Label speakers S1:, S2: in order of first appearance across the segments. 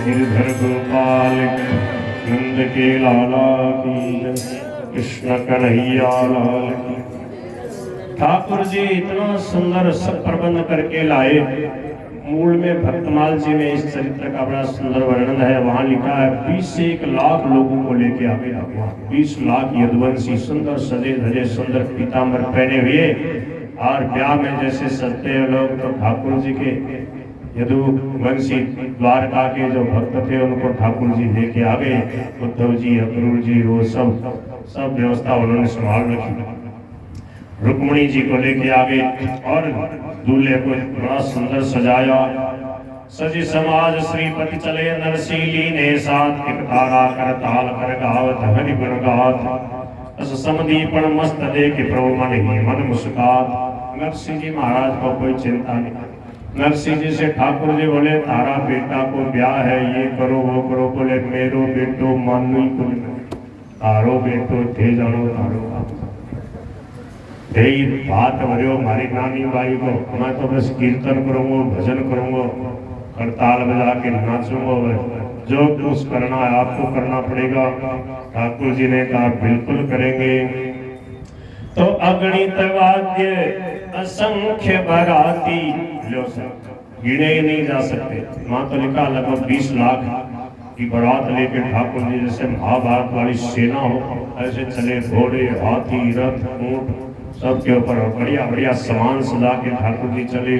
S1: गिरधर गोपाल नंद के लाला की, कृष्ण कन्हैया लाल की। ठाकुर जी इतना सुंदर सब प्रबंध करके लाए। मूल में भक्तमाल जी में इस चरित्र का बड़ा सुंदर वर्णन है। वहां लिखा है 20 से 1 लाख लोगों को लेके आ गए भगवान। 20 लाख यदुवंशी सुंदर सजे धजे सुंदर पीताम्बर पहने हुए, और ब्याह में जैसे सजते हैं लोग, तो ठाकुर जी के यदुवंशी द्वारका के जो भक्त थे उनको ठाकुर जी लेके आ गए। उद्धव जी, अक्रूर जी, वो सब व्यवस्था उन्होंने संभाल रखी। रुक्मणी जी को लेके आ गए और दूल्हे को बड़ा सुंदर सजाया। सजी समाज श्रीपति चले नरसीली ने साथ, एक तारा कर ताल कर गावत हरि गुण गात। अस समदीपन मस्त देख प्रभु मन ही मन मुस्कात। नरसिंह जी महाराज को कोई चिंता नहीं। नरसिंह जी से ठाकुर जी बोले तारा बेटा को ब्याह है, ये करो वो करो। बोले मेरो बेटो मानू ही कुल, तारो बेटो थे जानो तारो यही बात भरियो मारी नानी बाई को। मैं तो बस कीर्तन करूंगा, भजन करूंगा, करताल बजा के नाचूंगा, जो कुछ करना है आपको करना पड़ेगा। ठाकुर जी ने कहा बिल्कुल करेंगे। तो अगणित वाद्य असंख्य बाराती, लो गिने ही नहीं जा सकते। वहां तो लिखा लगभग 20 लाख की बारात लेके ठाकुर जी जैसे महाभारत वाली सेना हो ऐसे चले। घोड़े, हाथी, रथ, ऊंट सबके ऊपर बढ़िया बढ़िया सामान सजा के ठाकुर जी चले।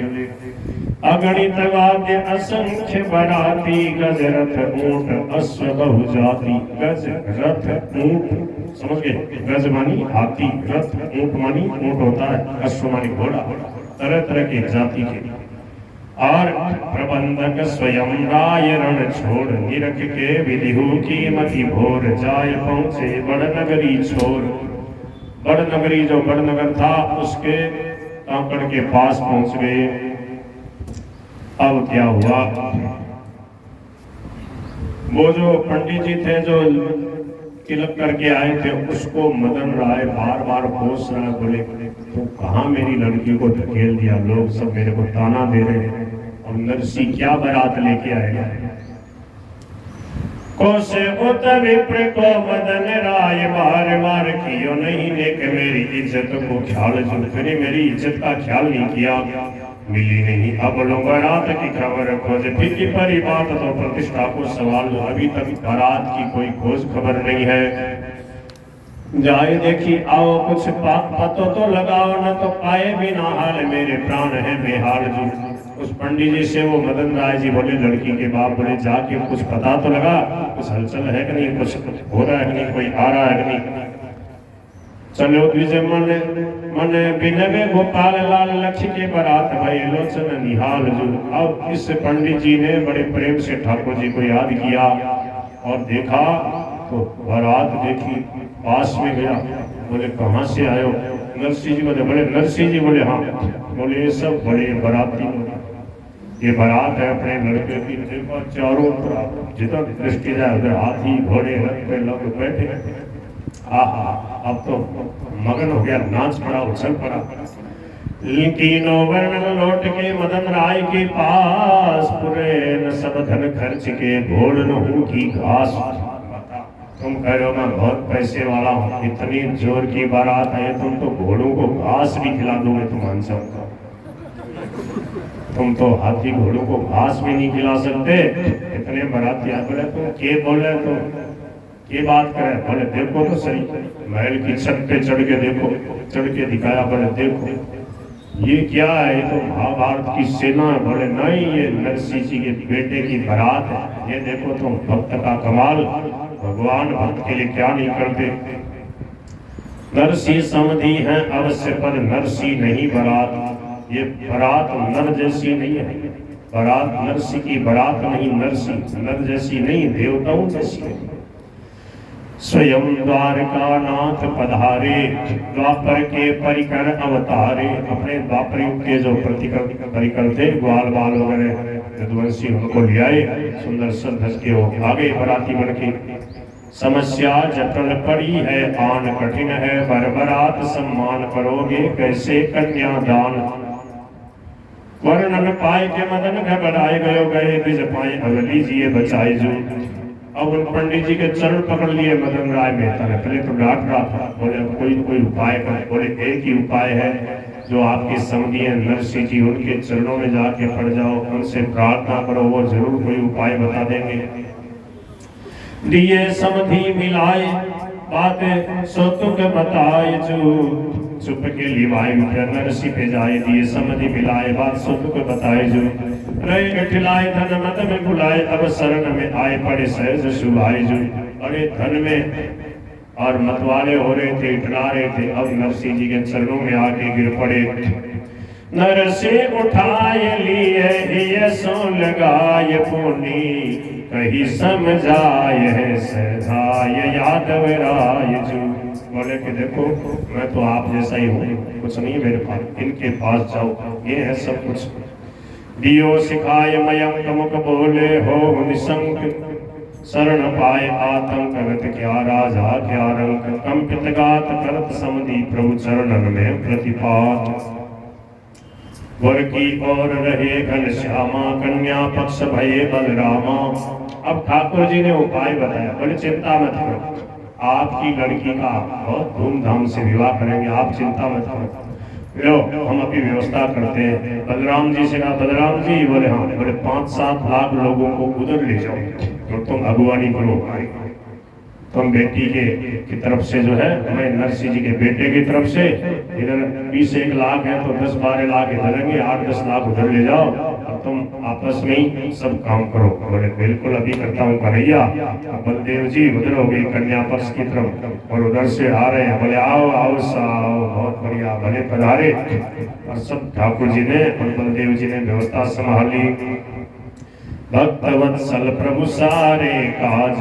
S1: अगणित वाद्य असंख्य बाराती, गज रथ ऊंट अश्व बहु जाति। गज रथ ऊंट समझ गए? गज मानी हाथी, रथ ऊंट मानी ऊंट होता है, अश्व मानी घोड़ा, तरह तरह की जाति के। और प्रबंधक स्वयं राय रण छोड़, निरख के विधिहु की मति भोर। जाय पहुंचे बड़ नगरी छोड़। बड़ नगरी जो बड़ नगर था उसके कांकड़ के पास पहुंच गए। अब क्या हुआ, वो जो पंडित जी थे जो तिलक करके आए थे उसको मदन राय बार बार कोस रहा। बोले तो कहाँ मेरी लड़की को धकेल दिया, लोग सब मेरे को ताना दे रहे हैं। और नरसिंह क्या बारात लेके आएगा। कोसे उत विप्र को मदन राय बार बार कियो नहीं देख मेरी इज्जत को ख्याल। जो फिर मेरी इज्जत का ख्याल नहीं किया, मिली नहीं अब लो बारात की खबर खोज। फिर की परी बात तो प्रतिष्ठा को सवाल, अभी तक बारात की कोई खोज खबर नहीं है। जाए देखी आओ कुछ पतो तो लगाओ, न तो पाए बिना हाल मेरे प्राण है बेहाल। जो उस पंडित जी से वो मदन राय जी बोले, लड़की के बाप बोले जाके कुछ पता तो लगा, कुछ हलचल है कि नहीं, कुछ हो रहा है कि नहीं, कोई आ रहा है कि नहीं। चलो द्विजय मन बिनवे गोपाल लाल लक्ष्य के बारात भई लोचन निहाल। जो अब इस पंडित जी ने बड़े प्रेम से ठाकुर जी को याद किया और देखा तो बारात देखी, पास में गया। बोले कहाँ से आयो? नरसिंह जी बोले नरसिंह जी बोले हाँ। बोले ये सब बड़े बाराती, ये बारात है अपने लड़के की। देखो चारों तरफ जिधर दृष्टि जाए उधर हाथी घोड़े रथ पे लोग बैठे। आहा, अब तो मगन हो गया, नाच पड़ा, उछल पड़ा। तीनों वर्ण लौट के मदन राय के पास, पूरे न सब धन खर्च के घोड़ न हूँ की घास। तुम कह रहे हो मैं बहुत पैसे वाला हूँ, इतनी जोर की बारात है, तुम तो घोड़ों को घास भी खिला दोगे तो मान सकता। तुम तो हाथी घोड़ों को घास भी नहीं खिला सकते, इतने बाराती। बोले तुम के बोले तो ये बात करे? बोले देखो तो सही, महल की छत पे चढ़ के देखो, चढ़ के दिखाया। बोले देखो ये क्या है? ये तो महाभारत की सेना है। बोले नहीं, ये नरसिंह जी के बेटे की बारात है। ये देखो तुम, भक्त का कमाल, भगवान भक्त के लिए क्या नहीं करते। नरसिंह समधी है अवश्य पर नरसिंह नहीं बारात। ये बारात नर जैसी नहीं है, बारात नरसिंह की बारात नहीं, नरसिंह नर जैसी नहीं, देवताओं जैसी है। स्वयं द्वारका नाथ पधारे, द्वापर के परिकर अवतारे। अपने द्वापर युग के जो परिकर थे, ग्वाल बाल वगैरह यदुवंशी, उनको ले आए, सुंदर सज के हो आगे बराती बन के। समस्या जटिल पड़ी है, आन कठिन है, बरबरात सम्मान करोगे कैसे कन्यादान। वर्णन पाए के मदन घबराए गयो गए बिज पाए अगली जी बचाए जो। अब उन पंडित जी के चरण पकड़ लिए मदन राय मेहता ने। पहले तो डांट रहा था, बोले कोई कोई उपाय कर। बोले एक ही उपाय है, जो आपके समधी हैं नरसिंह जी, उनके चरणों में जाके पड़ जाओ, उनसे प्रार्थना करो, वो जरूर कोई उपाय बता देंगे। दिए समधी मिलाए बात सो तुक बताए जो। चुप के लिवाए नरसिंह पे जाए, दिए समधी मिलाए बात सो तुक बताए जो। रहे खिलाए धन मत में बुलाए, अब शरण में आए पड़े सहज सुभाए जो। अरे धन में और मतवाले हो रहे थे, इठला रहे थे, अब नरसिंह जी के चरणों में आके गिर पड़े। नर से उठाए लिए ये सो लगाए पुनी, कहीं समझाए है सधाय यादव राय जो। बोले कि देखो मैं तो आप जैसा ही हूँ, कुछ नहीं मेरे पास, इनके पास जाओ, ये है सब कुछ। दियो सिखाए मयंक मुख बोले हो निशंक, शरण पाए आतंक गत क्या राजा क्या रंक। कंपित गात करत समधी प्रभु चरणन में प्रतिपात। वर की ओर रहे घन श्यामा, कन्या पक्ष भये बलरामा। अब ठाकुर जी ने उपाय बताया, बोले चिंता मत करो, आपकी लड़की का बहुत धूमधाम से विवाह करेंगे, आप चिंता मत करो, लो हम अभी व्यवस्था करते हैं। बलराम जी से कहा, बलराम जी? बोले हाँ। बोले 5-7 लाख लोगों को उधर ले जाओ, तो तुम अगुवानी करो, तुम बेटी की तरफ से जो है, मैं नरसिंह जी के बेटे की तरफ से इधर 20-1 लाख है, तो 10-12 लाख इधर रहेंगे, 8-10 लाख उधर ले जाओ, अब तुम आपस में ही सब काम करो। बोले बिल्कुल अभी करता हूँ कन्हैया। बलदेव जी उधर हो गई कन्या पक्ष की तरफ और उधर से आ रहे हैं। बोले आओ आओ साओ, बहुत बढ़िया, भले पधारे। और सब ठाकुर जी ने और बलदेव जी ने व्यवस्था संभाली। भक्त वत्सल प्रभु सारे काज,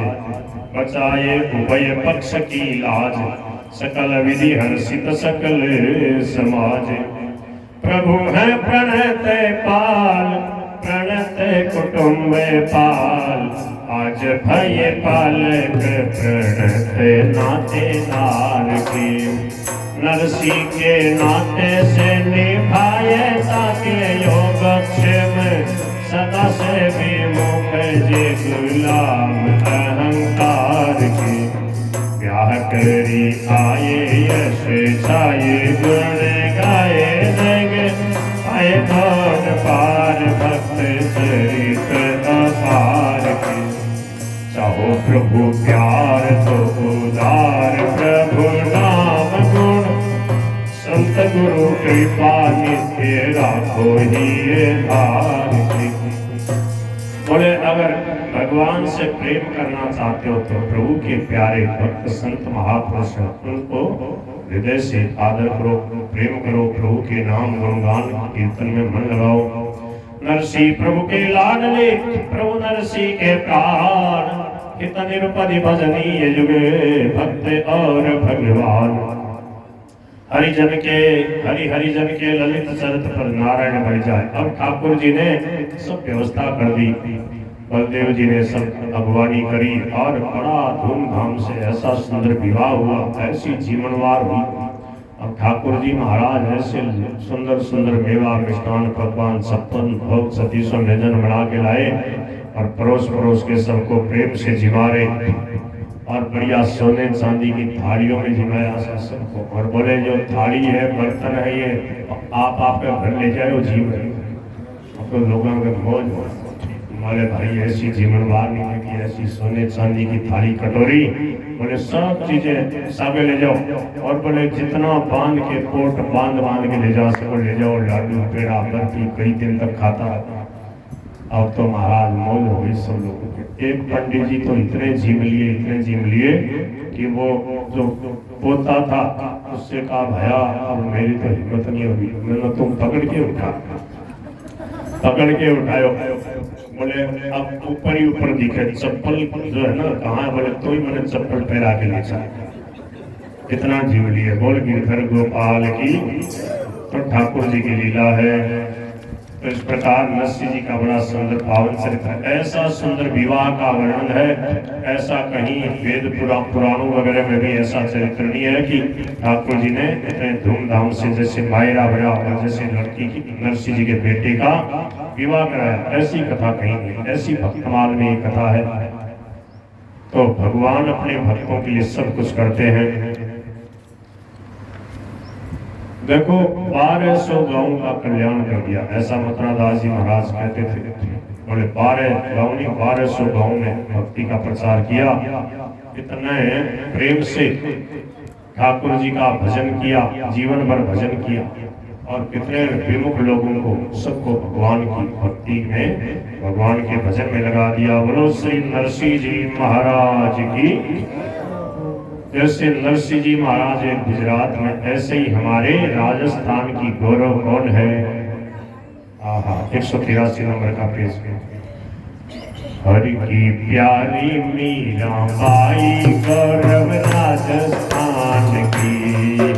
S1: बचाए उभय पक्ष की लाज। सकल विधि हर्षित सकल समाज, प्रभु है प्रणत पाल, प्रणत कुटुंब पाल। आज भय पालक प्रणत नातेदार के, नरसिंह के नाते से निभाए ताके योगक्षेम। सदा से विमुख जे गुलाम अहंकार के, ब्याह करी आए यश छाये गुण गाए जग। आए कौन पार भक्त चरित अपार के, चाहो प्रभु प्यार तो उदार। प्रभु नाम गुण संत गुरु कृपा नित्य राखो ही धार के। बोले अगर भगवान से प्रेम करना चाहते हो तो प्रभु के प्यारे भक्त संत महापुरुष हैं, उनको हृदय से आदर करो, प्रेम करो, प्रभु के नाम गुणगान कीर्तन में मन लगाओ। नरसिंह प्रभु के लाडले, प्रभु नरसिंह के प्राण। हित निरुपधि भजनीय जुगे, भक्त और भगवान। हरिजन के ललित चरित पर नारायण बढ़ जाए। अब ठाकुर जी ने सब व्यवस्था कर दी, बलदेव जी ने सब अगवानी करी और बड़ा धूमधाम से ऐसा सुंदर विवाह हुआ, ऐसी जीवनवार हुई। अब ठाकुर जी महाराज ऐसे सुंदर सुंदर मेवा मिष्ठान पकवान 56 भोग 37 व्यंजन बना के लाए और परोस के सबको प्रेम से जिमारे और बढ़िया सोने चांदी की थालियों में जिमाया सबको। और बोले जो थाली है, बर्तन है, ये आप आपके घर ले जाओ, जीव है। तो लोगों के मौज बोले भाई ऐसी जीवनवार नहीं की, ऐसी सोने चांदी की थाली कटोरी, बोले सब चीजें सागे ले जाओ। और बोले जितना बांध के पोट बांध के ले जा सको ले जाओ, लाडू पेड़ा बर्फी कई दिन तक खाता। अब तो महाराज मौज हो गई सब लोगों के। एक पंडित जी तो इतने झीम लिए कि वो जो पोता था उससे कहा भैया अब मेरी तो हिम्मत नहीं होगी, मैंने तुम पकड़ के उठायो। बोले अब ऊपर ही ऊपर दिखे चप्पल जो है ना कहाँ, बोले तो ही मैंने चप्पल पहरा के ले चला। इतना झीम लिए। बोल गिरधर गोपाल की, तो ठाकुर जी की लीला है। तो इस प्रकार नरसिंह जी का बड़ा सुंदर पावन चरित्र है। ऐसा सुंदर विवाह का वर्णन है, ऐसा कहीं वेद पुराणों वगैरह में भी ऐसा चरित्र नहीं है कि ठाकुर जी ने इतने धूमधाम से जैसे मायरा भरा और जैसे लड़की की नरसिंह जी के बेटे का विवाह कराया, ऐसी कथा कहीं नहीं। ऐसी भक्तमाल में ये कथा है। तो भगवान अपने भक्तों के लिए सब कुछ करते हैं। देखो 1200 गांवों का कल्याण कर दिया, ऐसा मथुरा दास जी महाराज कहते थे। बोले 12 गांव नहीं, 1200 गांव में भक्ति का प्रचार किया। इतने प्रेम से ठाकुर जी का भजन किया, जीवन भर भजन किया, और कितने विमुख लोगों को सबको भगवान की भक्ति में, भगवान के भजन में लगा दिया। बोलो श्री नरसिंह जी महाराज की। जैसे नरसिंह जी महाराज है गुजरात में, ऐसे ही हमारे राजस्थान की गौरव कौन है? 183 नंबर का पेज पे हरि की प्यारी मीरा बाई गौरव राजस्थान की।